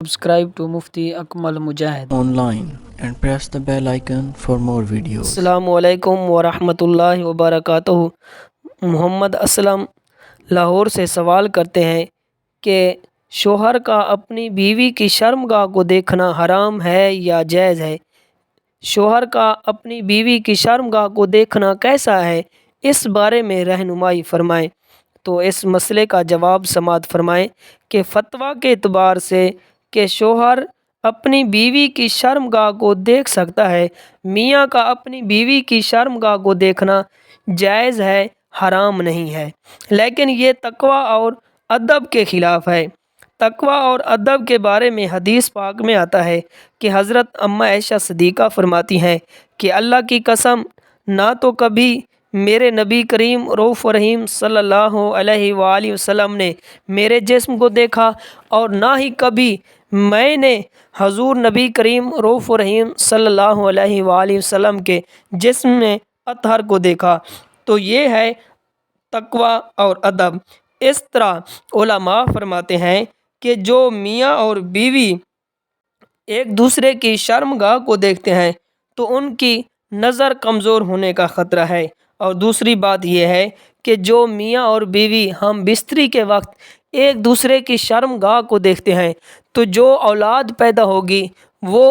Subscribe to Mufti Akmal Mujahid online and press the bell icon for more videos. Assalamu alaikum wa rahmatullahi wa barakatuh। Mohammad Aslam Lahore से सवाल करते हैं कि शोहर का अपनी बीवी की शर्मगाह को देखना हराम है या जायज़ है। शोहर का अपनी बीवी की शर्मगाह को देखना कैसा है, इस बारे में रहनुमाई फरमाएं। तो इस मसले का जवाब समाअत फरमाएं कि फ़तवा के एतबार से कि शोहर अपनी बीवी की शर्मगाह को देख सकता है, मियाँ का अपनी बीवी की शर्मगाह को देखना जायज़ है, हराम नहीं है। लेकिन ये तकवा और अदब के ख़िलाफ़ है। तकवा और अदब के बारे में हदीस पाक में आता है कि हज़रत अम्मा आयशा सिद्दीक़ा फरमाती हैं कि अल्लाह की कसम, ना तो कभी मेरे नबी करीम रऊफ़ रहीम सल्लल्लाहु अलैहि वालैहि वसल्लम ने मेरे जिस्म को देखा और ना ही कभी मैंने हजूर नबी करीम रऊफ़ रहीम सल्लल्लाहु अलैहि वालैहि वसल्लम के जिस्म में अतहर को देखा। तो ये है तकवा और अदब। इस तरह उलमा फरमाते हैं कि जो मियाँ और बीवी एक दूसरे की शर्मगाह को देखते हैं तो उनकी नज़र कमज़ोर होने का ख़तरा है। और दूसरी बात यह है कि जो मियाँ और बीवी हम बिस्तरी के वक्त एक दूसरे की शर्मगाह को देखते हैं तो जो औलाद पैदा होगी वो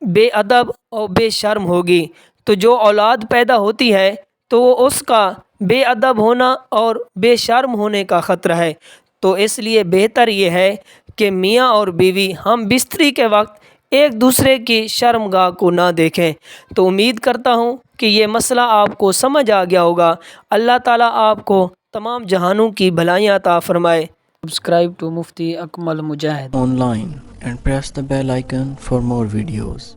बेअदब और बेशर्म होगी। तो जो औलाद पैदा होती है तो वो उसका बेअदब होना और बेशर्म होने का ख़तरा है। तो इसलिए बेहतर ये है कि मियाँ और बीवी हम बिस्तरी के वक्त एक दूसरे की शर्मगाह को ना देखें। तो उम्मीद करता हूँ कि ये मसला आपको समझ आ गया होगा। अल्लाह ताला आपको तमाम जहानों की भलाइयाँ अता फरमाए। Subscribe to Mufti Akmal Mujahid Online and press the bell icon for more videos.